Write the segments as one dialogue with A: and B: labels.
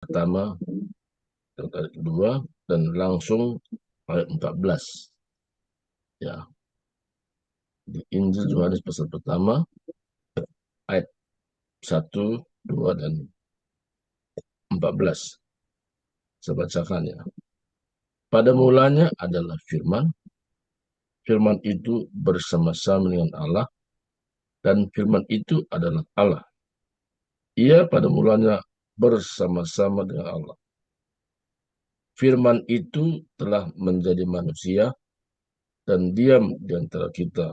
A: pertama dan ayat kedua dan langsung ayat 14. Ya, di Injil Yohanes pasal pertama ayat 1, 2 dan 14. Saya bacakan ya. Pada mulanya adalah firman. Firman itu bersama-sama dengan Allah dan firman itu adalah Allah. Ia pada mulanya bersama-sama dengan Allah. Firman itu telah menjadi manusia dan diam di antara kita.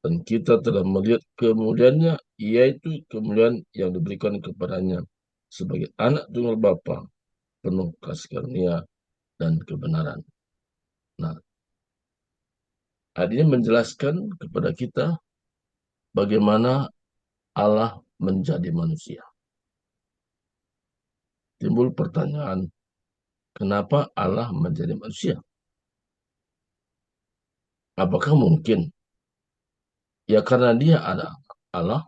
A: Dan kita telah melihat kemuliaannya, yaitu kemuliaan yang diberikan kepadanya sebagai anak tunggal Bapa, penuh kasih karunia dan kebenaran. Nah, ayat ini menjelaskan kepada kita bagaimana Allah menjadi manusia. Timbul pertanyaan, kenapa Allah menjadi manusia? Apakah mungkin? Ya karena dia ada Allah,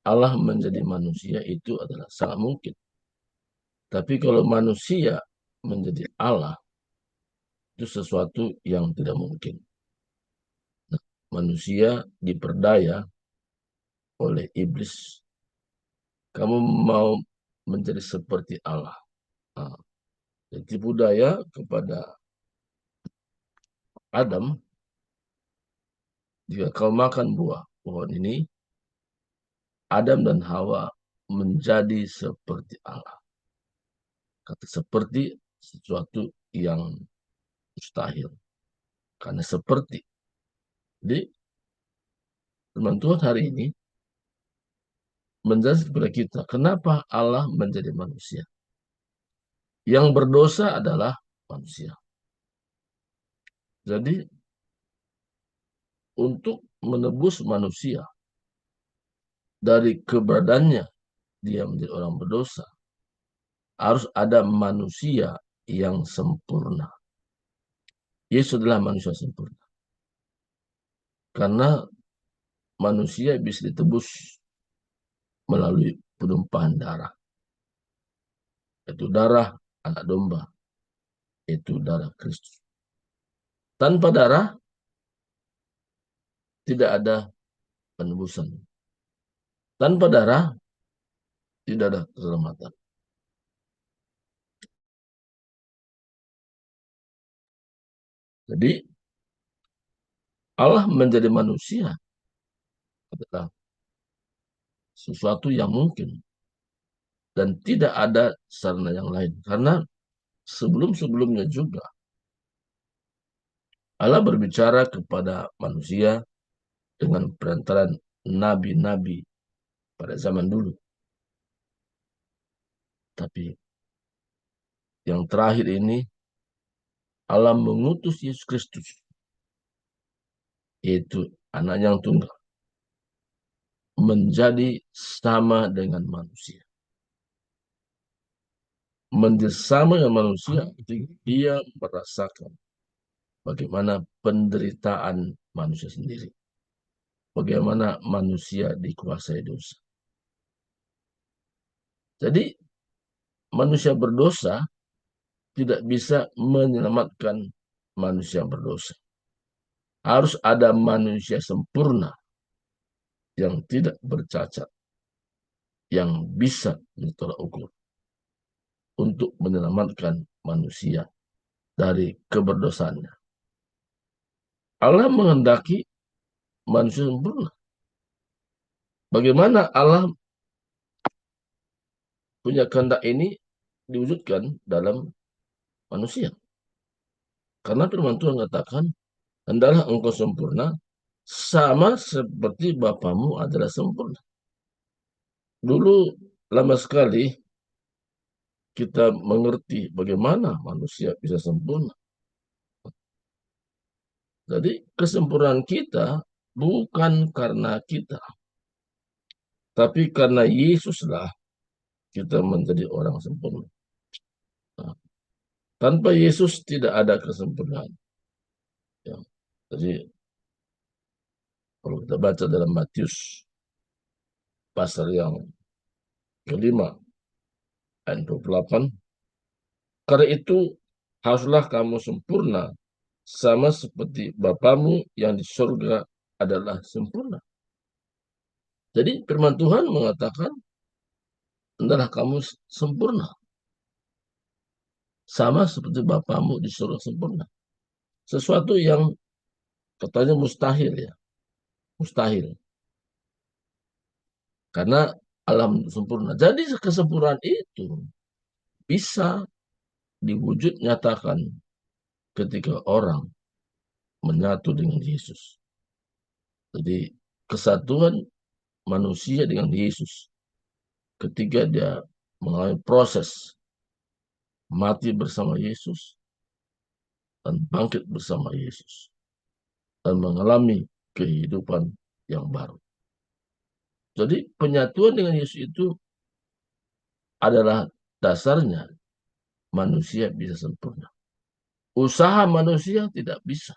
A: Allah menjadi manusia itu adalah sangat mungkin. Tapi kalau manusia menjadi Allah, itu sesuatu yang tidak mungkin. Nah, manusia diperdaya oleh iblis. Kamu mau menjadi seperti Allah. Nah, tipu daya kepada Adam, jika kau makan buah pohon ini, Adam dan Hawa menjadi seperti Allah. Kata seperti sesuatu yang mustahil. Karena seperti. Jadi, firman Tuhan hari ini menjelaskan kepada kita, kenapa Allah menjadi manusia. Yang berdosa adalah manusia. Jadi, untuk menebus manusia dari keberadaannya dia menjadi orang berdosa, harus ada manusia yang sempurna. Yesus adalah manusia sempurna. Karena manusia bisa ditebus melalui penumpahan darah. Itu darah anak domba. Itu darah Kristus. Tanpa darah, tidak ada penebusan. Tanpa darah, tidak ada keselamatan. Jadi, Allah menjadi manusia adalah sesuatu yang mungkin. Dan tidak ada sarana yang lain. Karena sebelum-sebelumnya juga, Allah berbicara kepada manusia dengan perantaran nabi-nabi pada zaman dulu. Tapi yang terakhir ini, Allah mengutus Yesus Kristus, yaitu anak yang tunggal, menjadi sama dengan manusia. Menjadi sama dengan manusia, itu dia merasakan bagaimana penderitaan manusia sendiri. Bagaimana manusia dikuasai dosa. Jadi, manusia berdosa tidak bisa menyelamatkan manusia berdosa. Harus ada manusia sempurna yang tidak bercacat, yang bisa ditolak ukur untuk menyelamatkan manusia dari keberdosaannya. Allah menghendaki manusia sempurna. Bagaimana Allah punya kehendak ini diwujudkan dalam manusia? Karena firman Tuhan katakan, hendaklah engkau sempurna, sama seperti Bapamu adalah sempurna. Dulu lama sekali kita mengerti bagaimana manusia bisa sempurna. Jadi kesempurnaan kita bukan karena kita, tapi karena Yesuslah kita menjadi orang sempurna. Nah, tanpa Yesus tidak ada kesempurnaan. Ya. Jadi kalau kita baca dalam Matius pasal yang kelima, ayat 28. Karena itu haruslah kamu sempurna sama seperti Bapamu yang di surga adalah sempurna. Jadi firman Tuhan mengatakan, hendaklah kamu sempurna sama seperti Bapamu di surga sempurna. Sesuatu yang katanya mustahil ya, mustahil. Karena alam sempurna. Jadi kesempurnaan itu bisa diwujud nyatakan ketika orang menyatu dengan Yesus. Jadi kesatuan manusia dengan Yesus ketika dia mengalami proses mati bersama Yesus dan bangkit bersama Yesus dan mengalami kehidupan yang baru. Jadi penyatuan dengan Yesus itu adalah dasarnya manusia bisa sempurna. Usaha manusia tidak bisa.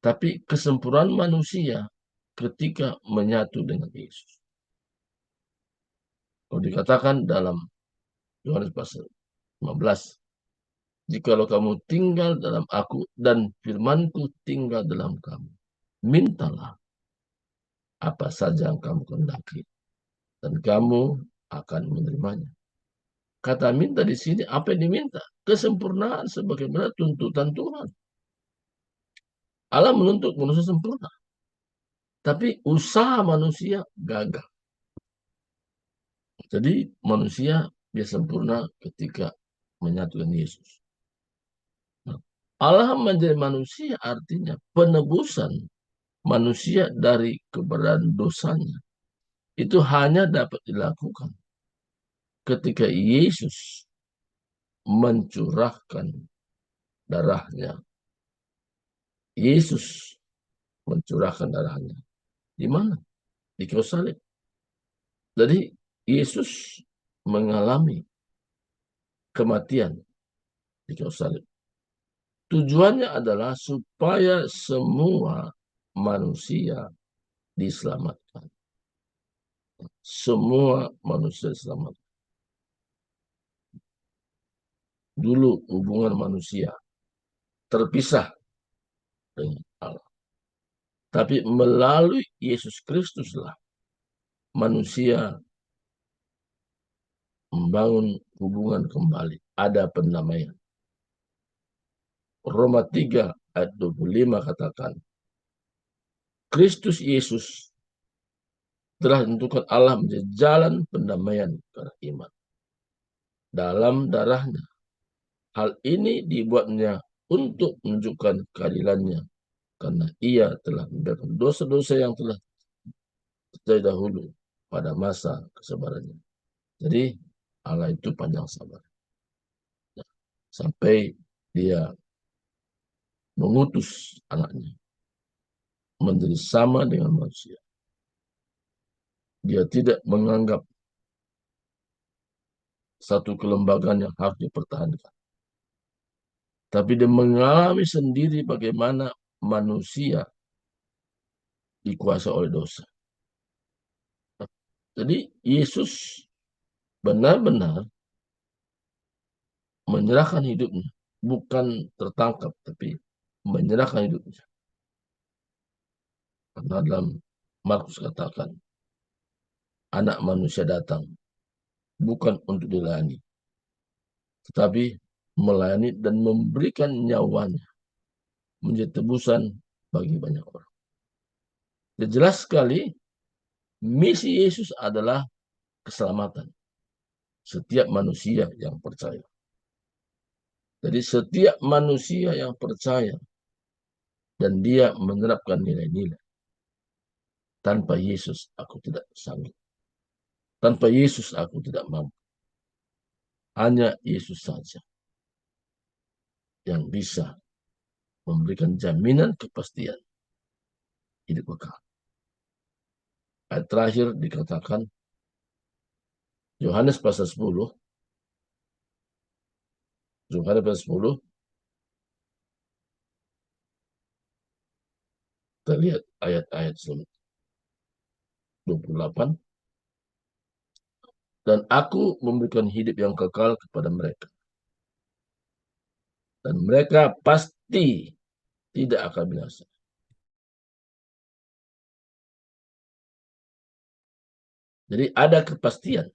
A: Tapi kesempurnaan manusia ketika menyatu dengan Yesus. Kalau dikatakan dalam Yohanes pasal 15, jikalau kamu tinggal dalam aku dan firmanku tinggal dalam kamu, mintalah apa saja yang kamu kehendaki dan kamu akan menerimanya. Kata minta di sini apa yang diminta? Kesempurnaan sebagaimana tuntutan Tuhan. Allah menuntut manusia sempurna. Tapi usaha manusia gagal. Jadi manusia dia sempurna ketika menyatu dengan Yesus. Nah, Allah menjadi manusia artinya penebusan manusia dari keberadaan dosanya. Itu hanya dapat dilakukan ketika Yesus mencurahkan darahnya. Yesus mencurahkan darahnya. Di mana? Di kayu salib. Jadi Yesus mengalami kematian di kayu salib. Tujuannya adalah supaya semua manusia diselamatkan. Semua manusia diselamatkan. Dulu hubungan manusia terpisah dengan Allah. Tapi melalui Yesus Kristuslah manusia membangun hubungan kembali. Ada pendamaian. Roma 3 ayat 25 katakan, Kristus Yesus telah tentukan Allah menjadi jalan pendamaian karena iman. Dalam darahnya. Hal ini dibuatnya untuk menunjukkan keadilannya. Karena ia telah membiarkan dosa-dosa yang telah terjadi dahulu pada masa kesabarannya. Jadi Allah itu panjang sabar. Sampai dia mengutus anaknya menjadi sama dengan manusia. Dia tidak menganggap satu kelembagaan yang harus dipertahankan. Tapi dia mengalami sendiri bagaimana manusia dikuasai oleh dosa. Jadi Yesus benar-benar menyerahkan hidupnya. Bukan tertangkap, tapi menyerahkan hidupnya. Karena dalam Markus katakan, anak manusia datang bukan untuk dilayani, tetapi melayani dan memberikan nyawanya menjadi tebusan bagi banyak orang. Dan jelas sekali, misi Yesus adalah keselamatan setiap manusia yang percaya. Jadi setiap manusia yang percaya dan dia menerapkan nilai-nilai. Tanpa Yesus aku tidak sanggup. Tanpa Yesus aku tidak mampu. Hanya Yesus saja yang bisa memberikan jaminan kepastian hidup kekal. Ayat terakhir dikatakan Yohanes pasal 10. Yohanes pasal 10. Kita lihat ayat-ayat 28. Dan aku memberikan hidup yang kekal kepada mereka. Dan mereka pasti tidak akan binasa. Jadi ada kepastian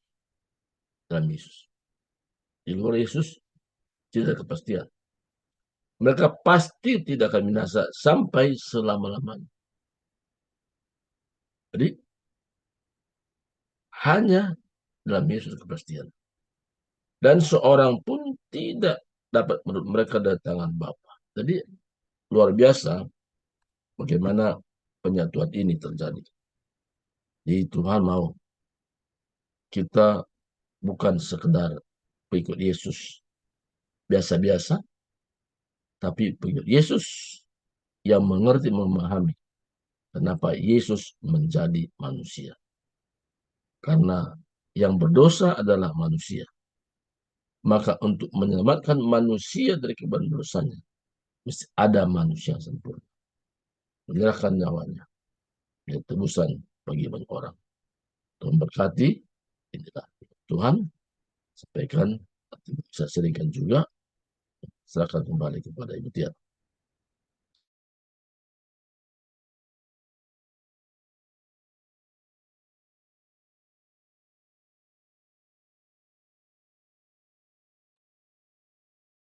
A: dalam Yesus. Di luar Yesus tidak ada kepastian. Mereka pasti tidak akan binasa sampai selama-lamanya. Jadi hanya dalam Yesus kepastian. Dan seorang pun tidak dapat menurut mereka dari tangan Bapa. Jadi luar biasa bagaimana penyatuan ini terjadi. Jadi Tuhan mau kita bukan sekedar pengikut Yesus biasa-biasa, tapi pengikut Yesus yang mengerti, memahami kenapa Yesus menjadi manusia. Karena yang berdosa adalah manusia. Maka untuk menyelamatkan manusia dari kebanyakan dosanya, mesti ada manusia yang sempurna. Menyerahkan nyawanya. Itu tebusan bagi banyak orang. Tuhan berkati, inilah Tuhan sampaikan, saya seringkan juga, serahkan kembali kepada Ibu Tia.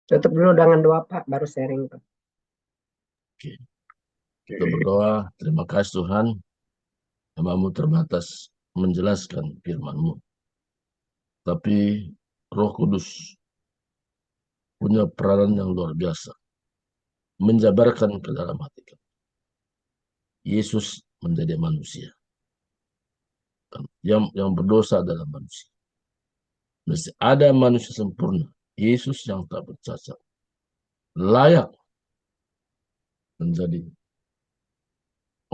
B: Tutup dulu dengan doa Pak, baru sharing Pak.
A: Oke. Kita berdoa, terima kasih Tuhan, hamba-Mu terbatas menjelaskan firman-Mu. Tapi Roh Kudus punya peranan yang luar biasa, menjabarkan ke dalam hati kami. Yesus menjadi manusia. Yang berdosa adalah manusia. Mesti ada manusia sempurna. Yesus yang tak bercacat. Layak menjadi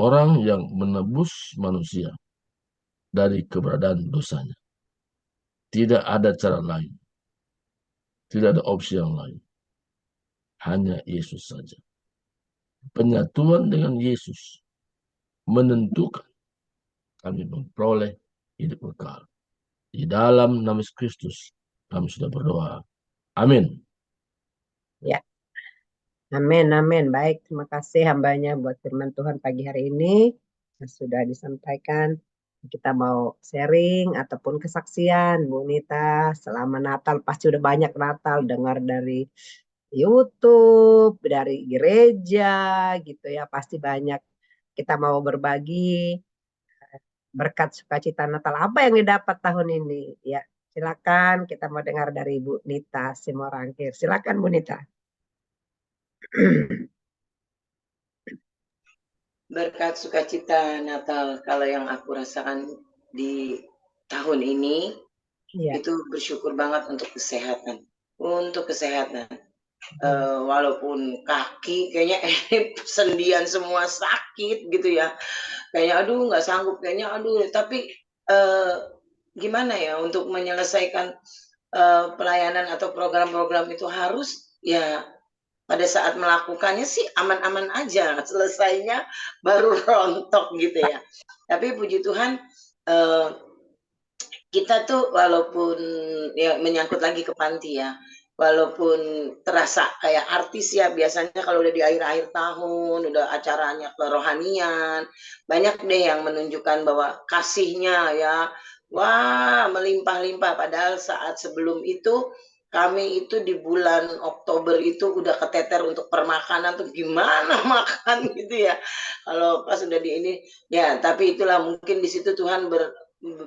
A: orang yang menebus manusia dari keberadaan dosanya. Tidak ada cara lain. Tidak ada opsi yang lain. Hanya Yesus saja. Penyatuan dengan Yesus menentukan kami memperoleh hidup kekal. Di dalam nama Yesus Kristus kami sudah berdoa. Amin.
B: Ya, amin, amin. Baik, terima kasih hambanya buat firman Tuhan pagi hari ini. Sudah disampaikan. Kita mau sharing ataupun kesaksian, Bu Nita, selama Natal pasti udah banyak Natal, dengar dari YouTube, dari gereja gitu ya, pasti banyak. Kita mau berbagi berkat sukacita Natal apa yang didapat tahun ini. Ya, silakan kita mau dengar dari Bu Nita Simorangkir. Silakan Bu Nita.
C: Berkat sukacita Natal kalau yang aku rasakan di tahun ini itu bersyukur banget untuk kesehatan. Walaupun kaki kayaknya sendian semua sakit gitu ya. Kayaknya aduh nggak sanggup, kayaknya aduh, tapi gimana ya untuk menyelesaikan pelayanan atau program-program itu harus ya pada saat melakukannya sih aman-aman aja, selesainya baru rontok gitu ya. Tapi puji Tuhan kita tuh walaupun ya menyangkut lagi ke panti ya, walaupun terasa kayak artis ya, biasanya kalau udah di akhir-akhir tahun, udah acaranya kerohanian, banyak deh yang menunjukkan bahwa kasihnya ya, wah melimpah-limpah. Padahal saat sebelum itu kami itu di bulan Oktober itu udah keteter untuk permakanan tuh gimana makan gitu ya. Kalau pas udah di ini ya, tapi itulah mungkin di situ Tuhan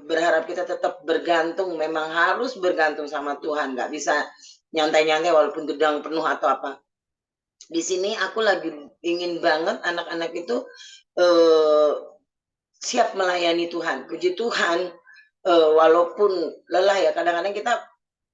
C: berharap kita tetap bergantung, memang harus bergantung sama Tuhan, nggak bisa nyantai-nyantai walaupun gedang penuh atau apa. Di sini aku lagi ingin banget anak-anak itu siap melayani Tuhan. Puji Tuhan, walaupun lelah ya, kadang-kadang kita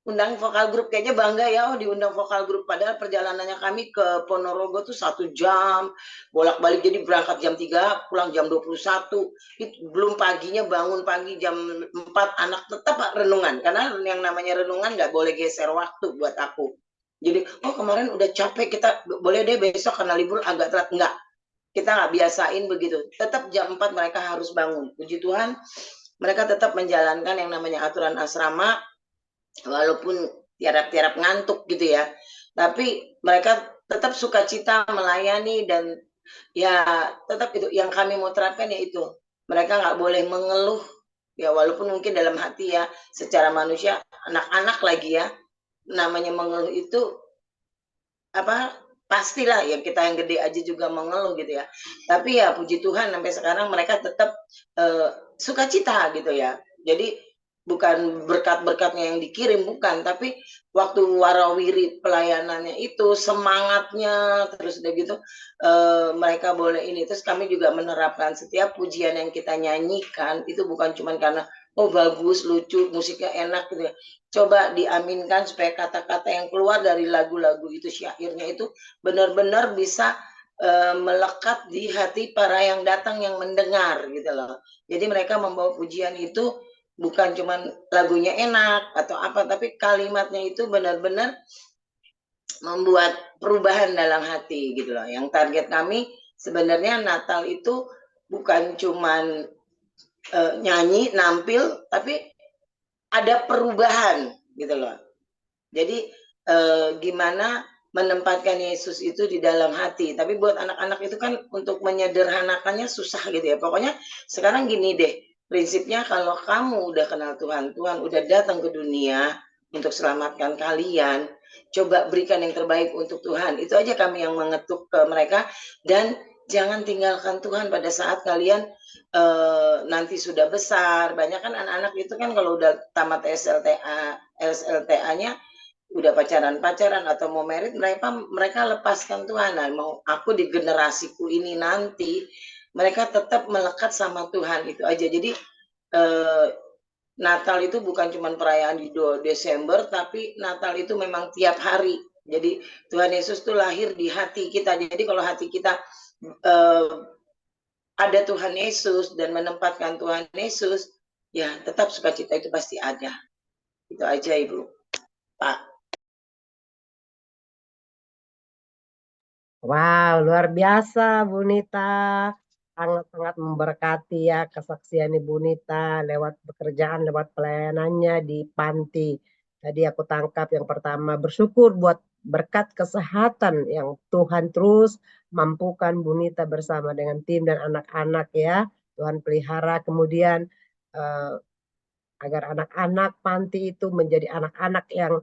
C: undang vokal grup, kayaknya bangga ya, diundang vokal grup, padahal perjalanannya kami ke Ponorogo tuh 1 jam bolak-balik, jadi berangkat jam 3 pulang jam 21, itu belum paginya bangun pagi jam 4, anak tetap renungan, karena yang namanya renungan nggak boleh geser waktu buat aku. Jadi kemarin udah capek, kita boleh deh besok karena libur agak telat, enggak, kita nggak biasain begitu, tetap jam 4 mereka harus bangun. Puji Tuhan, mereka tetap menjalankan yang namanya aturan asrama, walaupun tiarap-tiarap ngantuk gitu ya. Tapi mereka tetap sukacita melayani dan ya tetap itu yang kami mau terapkan yaitu mereka nggak boleh mengeluh ya walaupun mungkin dalam hati ya secara manusia anak-anak lagi ya namanya mengeluh itu apa pastilah ya kita yang gede aja juga mengeluh gitu ya tapi ya puji Tuhan sampai sekarang mereka tetap sukacita gitu ya jadi bukan berkat-berkatnya yang dikirim bukan tapi waktu warawiri pelayanannya itu semangatnya terus udah gitu mereka boleh ini terus kami juga menerapkan setiap pujian yang kita nyanyikan itu bukan cuma karena oh bagus lucu musiknya enak gitu ya coba diaminkan supaya kata-kata yang keluar dari lagu-lagu itu syairnya itu benar-benar bisa melekat di hati para yang datang yang mendengar gitu loh. Jadi mereka membawa pujian itu bukan cuma lagunya enak atau apa tapi kalimatnya itu benar-benar membuat perubahan dalam hati gitu loh. Yang target kami sebenarnya Natal itu bukan cuman nyanyi, nampil tapi ada perubahan gitu loh. Jadi gimana menempatkan Yesus itu di dalam hati. Tapi buat anak-anak itu kan untuk menyederhanakannya susah gitu ya. Pokoknya sekarang gini deh, prinsipnya kalau kamu udah kenal Tuhan, Tuhan udah datang ke dunia untuk selamatkan kalian, coba berikan yang terbaik untuk Tuhan. Itu aja kami yang mengetuk ke mereka dan jangan tinggalkan Tuhan pada saat kalian nanti sudah besar. Banyak kan anak-anak itu kan kalau udah tamat SLTA-nya udah pacaran atau mau merit mereka lepaskan Tuhan. Nah, mau aku di generasiku ini nanti mereka tetap melekat sama Tuhan itu aja. Jadi Natal itu bukan cuma perayaan di Desember tapi Natal itu memang tiap hari. Jadi Tuhan Yesus tuh lahir di hati kita. Jadi kalau hati kita ada Tuhan Yesus dan menempatkan Tuhan Yesus, ya tetap sukacita itu pasti ada. Itu aja Ibu, Pak.
B: Wow, luar biasa Bu Nita. Sangat-sangat memberkati ya kesaksian Ibu Nita lewat pekerjaan, lewat pelayanannya di panti. Tadi aku tangkap yang pertama bersyukur buat berkat kesehatan yang Tuhan terus mampukan Bu Nita bersama dengan tim dan anak-anak ya. Tuhan pelihara kemudian eh, agar anak-anak panti itu menjadi anak-anak yang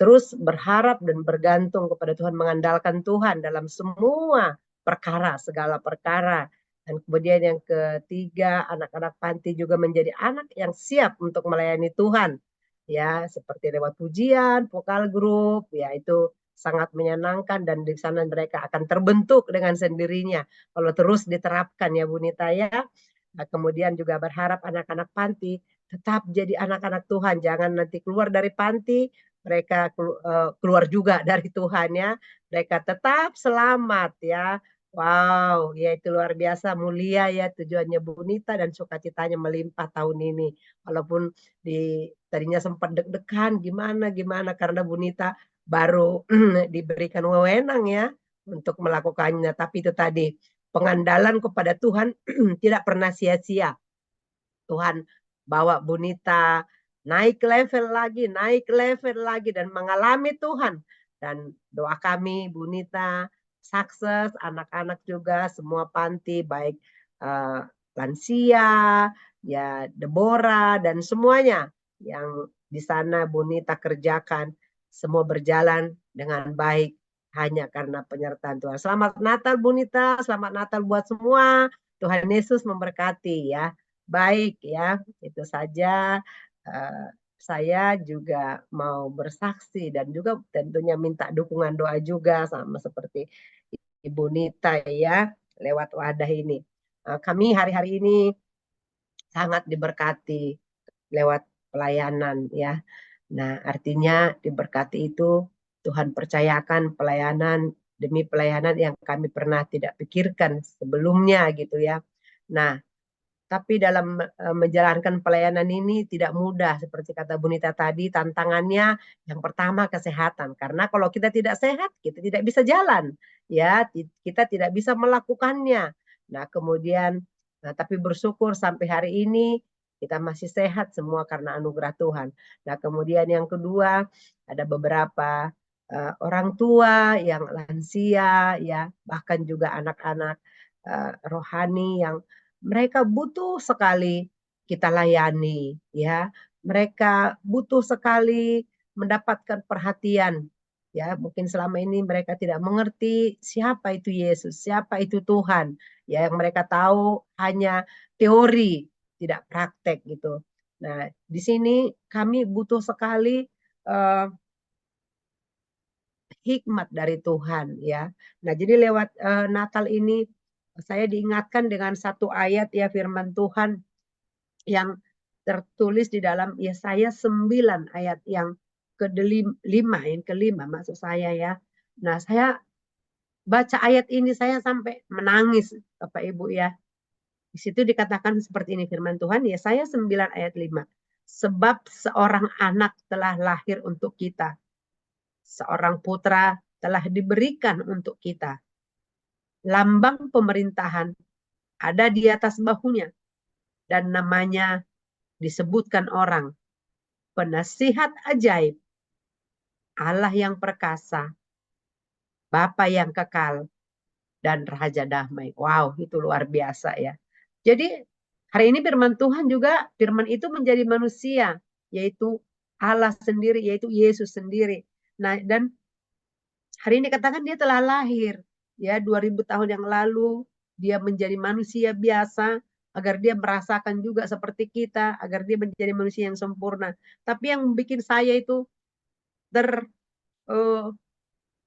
B: terus berharap dan bergantung kepada Tuhan, mengandalkan Tuhan dalam semua perkara, segala perkara. Dan kemudian yang ketiga, anak-anak panti juga menjadi anak yang siap untuk melayani Tuhan. Ya, seperti lewat pujian, vokal grup, ya itu sangat menyenangkan dan di sana mereka akan terbentuk dengan sendirinya. Kalau terus diterapkan ya Bu Nita ya. Nah, kemudian juga berharap anak-anak panti tetap jadi anak-anak Tuhan. Jangan nanti keluar dari panti, mereka keluar juga dari Tuhan ya. Mereka tetap selamat ya. Wow, ya itu luar biasa mulia ya tujuannya Bu Nita dan sukacitanya melimpah tahun ini. Walaupun tadinya sempat deg-degan gimana karena Bu Nita baru diberikan wewenang ya untuk melakukannya. Tapi itu tadi pengandalan kepada Tuhan tidak pernah sia-sia. Tuhan bawa Bu Nita naik level lagi dan mengalami Tuhan. Dan doa kami Bu Nita sukses, anak-anak juga semua panti baik lansia, ya Deborah dan semuanya yang di sana Bu Nita kerjakan semua berjalan dengan baik hanya karena penyertaan Tuhan. Selamat Natal Bu Nita, selamat Natal buat semua. Tuhan Yesus memberkati ya. Baik ya, itu saja saya juga mau bersaksi dan juga tentunya minta dukungan doa juga sama seperti Ibu Nita ya lewat wadah ini. Kami hari-hari ini sangat diberkati lewat pelayanan ya. Nah, artinya diberkati itu Tuhan percayakan pelayanan demi pelayanan yang kami pernah tidak pikirkan sebelumnya gitu ya. Nah, tapi dalam menjalankan pelayanan ini tidak mudah seperti kata Bu Nita tadi tantangannya yang pertama kesehatan karena kalau kita tidak sehat kita tidak bisa jalan ya kita tidak bisa melakukannya. Nah kemudian tapi bersyukur sampai hari ini kita masih sehat semua karena anugerah Tuhan. Nah, kemudian yang kedua, ada beberapa orang tua yang lansia, ya, bahkan juga anak-anak rohani yang mereka butuh sekali kita layani, ya. Mereka butuh sekali mendapatkan perhatian, ya. Mungkin selama ini mereka tidak mengerti siapa itu Yesus, siapa itu Tuhan, ya. Yang mereka tahu hanya teori, tidak praktek gitu. Nah, di sini kami butuh sekali hikmat dari Tuhan, ya. Nah, jadi lewat Natal ini saya diingatkan dengan satu ayat, ya, firman Tuhan yang tertulis di dalam Yesaya 9 ayat yang kelima maksud saya, ya. Nah, saya baca ayat ini saya sampai menangis, Bapak Ibu, ya. Di situ dikatakan seperti ini firman Tuhan, Yesaya 9 ayat 5. Sebab seorang anak telah lahir untuk kita, seorang putra telah diberikan untuk kita. Lambang pemerintahan ada di atas bahunya, dan namanya disebutkan orang, Penasihat Ajaib, Allah yang perkasa, Bapa yang kekal, dan Raja Damai. Wow, itu luar biasa, ya. Jadi hari ini firman Tuhan juga, firman itu menjadi manusia, yaitu Allah sendiri, yaitu Yesus sendiri. Nah, dan hari ini katakan dia telah lahir, ya, 2000 tahun yang lalu dia menjadi manusia biasa agar dia merasakan juga seperti kita, agar dia menjadi manusia yang sempurna. Tapi yang bikin saya itu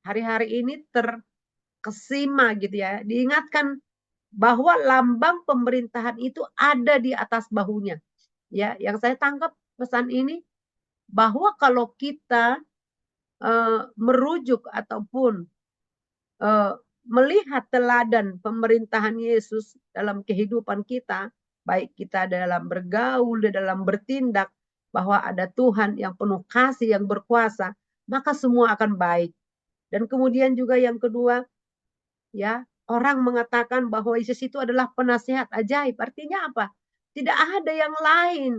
B: hari-hari ini terkesima gitu, ya, diingatkan bahwa lambang pemerintahan itu ada di atas bahunya. Ya, yang saya tangkap pesan ini bahwa kalau kita merujuk ataupun melihat teladan pemerintahan Yesus dalam kehidupan kita, baik kita dalam bergaul, dalam bertindak, bahwa ada Tuhan yang penuh kasih, yang berkuasa, maka semua akan baik. Dan kemudian juga yang kedua, ya, orang mengatakan bahwa Yesus itu adalah penasihat ajaib. Artinya apa? Tidak ada yang lain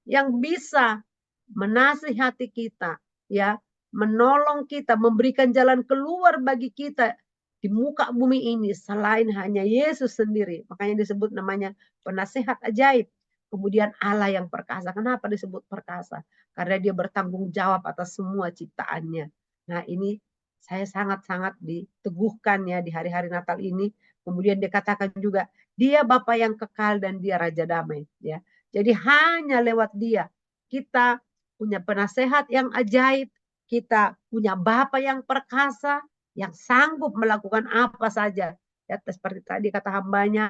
B: yang bisa menasihati kita, ya, menolong kita, memberikan jalan keluar bagi kita di muka bumi ini selain hanya Yesus sendiri. Makanya disebut namanya penasihat ajaib. Kemudian Allah yang perkasa. Kenapa disebut perkasa? Karena dia bertanggung jawab atas semua ciptaannya. Nah, ini saya sangat-sangat diteguhkan, ya, di hari-hari Natal ini. Kemudian dikatakan juga dia Bapa yang kekal dan dia Raja Damai, ya. Jadi hanya lewat dia kita punya penasehat yang ajaib, kita punya Bapa yang perkasa, yang sanggup melakukan apa saja. Ya, seperti tadi kata hambanya,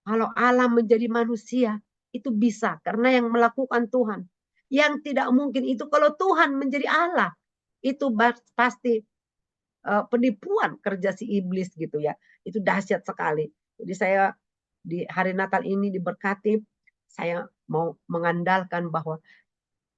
B: kalau Allah menjadi manusia, itu bisa karena yang melakukan Tuhan. Yang tidak mungkin itu kalau Tuhan menjadi Allah, itu pasti penipuan kerja si iblis gitu, ya. Itu dahsyat sekali. Jadi saya di hari Natal ini diberkati, saya mau mengandalkan bahwa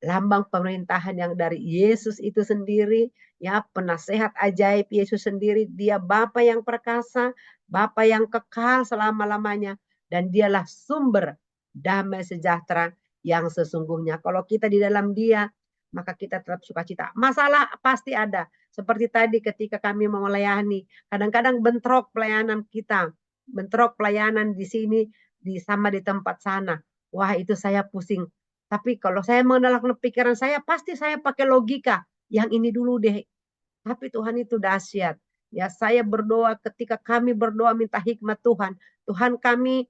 B: lambang pemerintahan yang dari Yesus itu sendiri, ya, penasehat ajaib Yesus sendiri, dia Bapa yang perkasa, Bapa yang kekal selama-lamanya, dan dialah sumber damai sejahtera yang sesungguhnya. Kalau kita di dalam dia, maka kita tetap sukacita. Masalah pasti ada. Seperti tadi ketika kami mau melayani, kadang-kadang bentrok pelayanan kita, bentrok pelayanan di sini, sama di tempat sana. Wah, itu saya pusing. Tapi kalau saya mengenalkan pikiran saya, pasti saya pakai logika. Yang ini dulu deh. Tapi Tuhan itu dahsyat. Ya, saya berdoa ketika kami berdoa minta hikmat Tuhan. Tuhan kami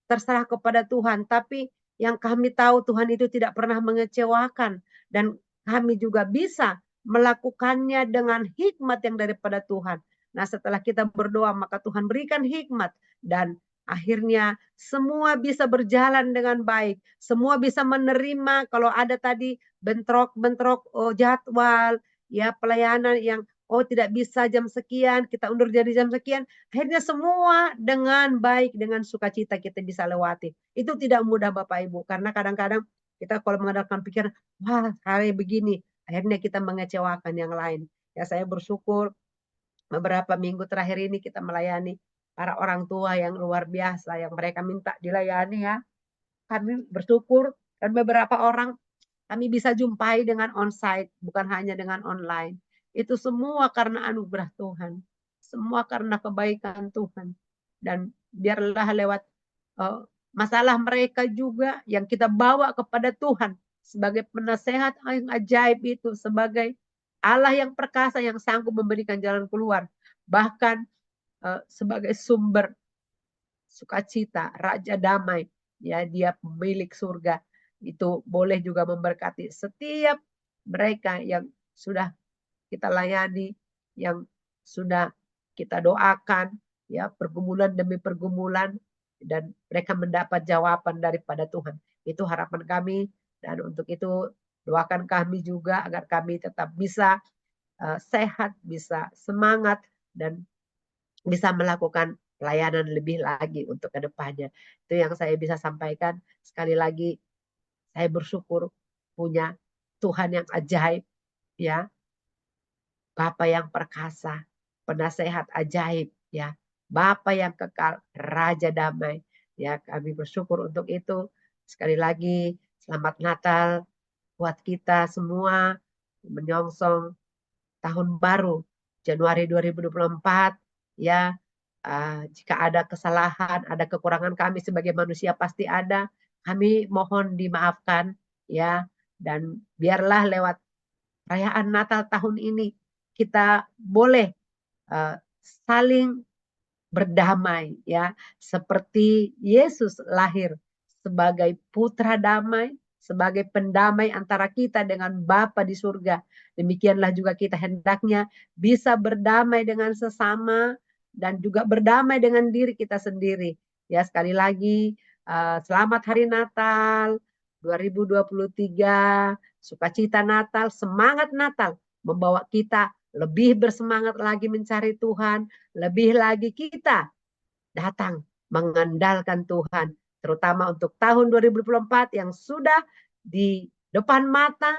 B: terserah kepada Tuhan. Tapi yang kami tahu Tuhan itu tidak pernah mengecewakan. Dan kami juga bisa melakukannya dengan hikmat yang daripada Tuhan. Nah, setelah kita berdoa, maka Tuhan berikan hikmat. Dan akhirnya semua bisa berjalan dengan baik. Semua bisa menerima kalau ada tadi bentrok-bentrok jadwal, ya, pelayanan yang tidak bisa jam sekian, kita undur jadi jam sekian. Akhirnya semua dengan baik, dengan sukacita kita bisa lewati. Itu tidak mudah Bapak Ibu, karena kadang-kadang kita kalau mengandalkan pikiran, wah, hari begini, akhirnya kita mengecewakan yang lain. Ya, saya bersyukur beberapa minggu terakhir ini kita melayani para orang tua yang luar biasa, yang mereka minta dilayani, ya. kami bersyukur dan beberapa orang kami bisa jumpai dengan onsite, bukan hanya dengan online. Itu semua karena anugerah Tuhan. Semua karena kebaikan Tuhan. Dan biarlah lewat masalah mereka juga yang kita bawa kepada Tuhan sebagai penasehat yang ajaib itu, sebagai Allah yang perkasa yang sanggup memberikan jalan keluar, bahkan sebagai sumber sukacita, raja damai, ya dia pemilik surga, itu boleh juga memberkati setiap mereka yang sudah kita layani, yang sudah kita doakan, ya pergumulan demi pergumulan, dan mereka mendapat jawaban daripada Tuhan. Itu harapan kami, dan untuk itu doakan kami juga agar kami tetap bisa sehat, bisa semangat, dan bisa melakukan pelayanan lebih lagi untuk kedepannya. Itu yang saya bisa sampaikan. Sekali lagi, saya bersyukur punya Tuhan yang ajaib, ya, Bapa yang perkasa, penasehat ajaib, ya, Bapa yang kekal, Raja damai. Ya, kami bersyukur untuk itu. Sekali lagi, selamat Natal buat kita semua menyongsong tahun baru Januari 2024, ya. Jika ada kesalahan, ada kekurangan kami sebagai manusia pasti ada. Kami mohon dimaafkan, ya. Dan biarlah lewat perayaan Natal tahun ini kita boleh saling berdamai, ya, seperti Yesus lahir sebagai putra damai, sebagai pendamai antara kita dengan Bapa di surga. Demikianlah juga kita hendaknya bisa berdamai dengan sesama dan juga berdamai dengan diri kita sendiri. Ya, sekali lagi selamat Hari Natal 2023, sukacita Natal, semangat Natal membawa kita lebih bersemangat lagi mencari Tuhan, lebih lagi kita datang mengandalkan Tuhan, terutama untuk tahun 2024 yang sudah di depan mata,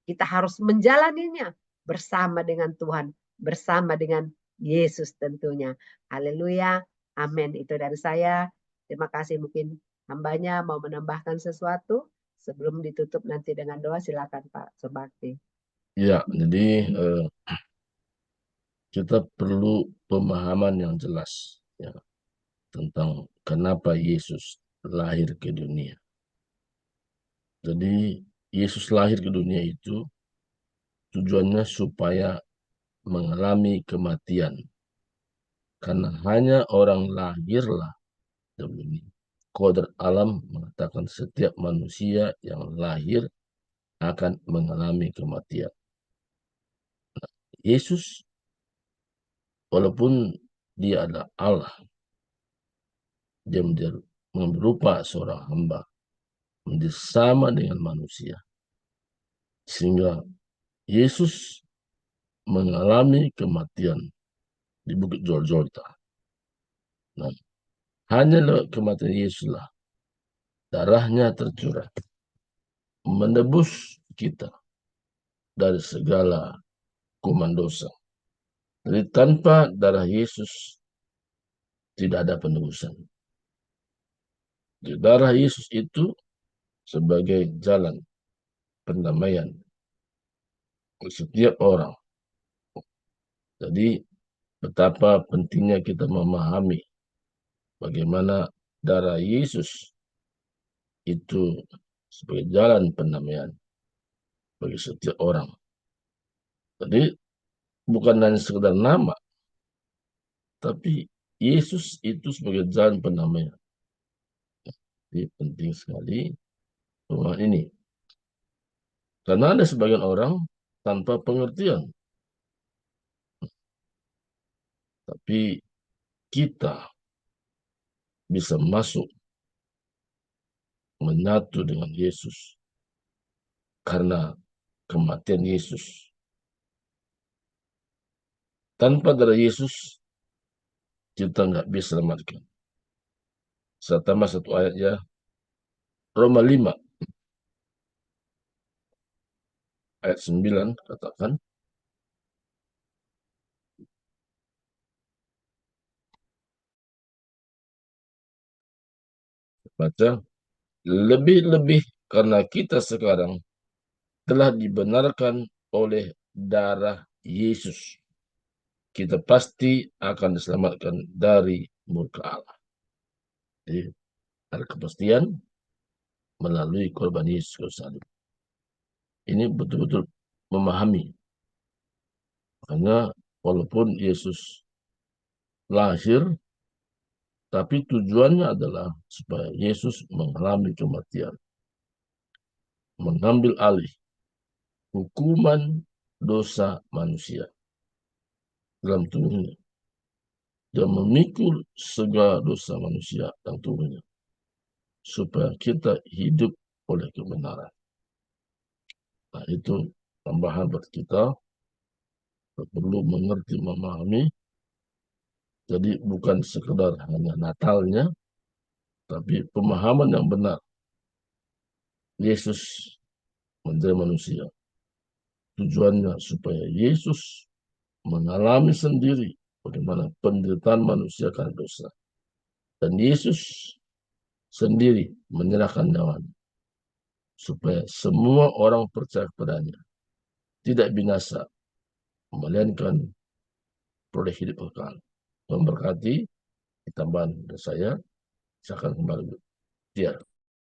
B: kita harus menjalaninya bersama dengan Tuhan, bersama dengan Yesus tentunya. Haleluya, amin. Itu dari saya. Terima kasih, mungkin hambanya mau menambahkan sesuatu sebelum ditutup nanti dengan doa, silakan Pak Subakti.
A: Ya, jadi kita perlu pemahaman yang jelas, ya, tentang kenapa Yesus lahir ke dunia. Jadi Yesus lahir ke dunia itu tujuannya supaya mengalami kematian. Karena hanya orang lahirlah dunia. Kodrat alam mengatakan setiap manusia yang lahir akan mengalami kematian. Yesus, walaupun dia adalah Allah, dia berupa seorang hamba, menjadi sama dengan manusia. Sehingga Yesus mengalami kematian di Bukit Golgota. Nah, hanya lewat kematian Yesuslah darahnya tercurah, menebus kita dari segala hukuman dosa. Jadi tanpa darah Yesus tidak ada penebusan. Jadi, darah Yesus itu sebagai jalan pendamaian untuk setiap orang. Jadi betapa pentingnya kita memahami bagaimana darah Yesus itu sebagai jalan pendamaian bagi setiap orang. Jadi bukan hanya sekedar nama, tapi Yesus itu sebagai jalan pendamaian. Jadi penting sekali pemahaman ini. Karena ada sebagian orang tanpa pengertian. Tapi kita bisa masuk menyatu dengan Yesus karena kematian Yesus. Tanpa darah Yesus, kita nggak bisa selamatkan. Saya tambah satu ayat ya. Roma 5 ayat 9 katakan, baca, Lebih-lebih karena kita sekarang telah dibenarkan oleh darah Yesus. Kita pasti akan diselamatkan dari murka Allah. Jadi, ada kepastian melalui korban Yesus salib. Ini betul-betul memahami. Karena walaupun Yesus lahir, tapi tujuannya adalah supaya Yesus mengalami kematian, mengambil alih hukuman dosa manusia dalam tubuhnya, dan memikul segala dosa manusia dalam tubuhnya, supaya kita hidup oleh kebenaran. Nah, itu tambahan buat kita perlu mengerti, memahami. Jadi bukan sekedar hanya Natalnya, tapi pemahaman yang benar. Yesus menjadi manusia. Tujuannya supaya Yesus mengalami sendiri bagaimana penderitaan manusia karena dosa. Dan Yesus sendiri menyerahkan nyawanya supaya semua orang percaya kepadanya tidak binasa, melainkan peroleh hidup kekal. Memberkati tambahan dari saya akan kembali. Dia.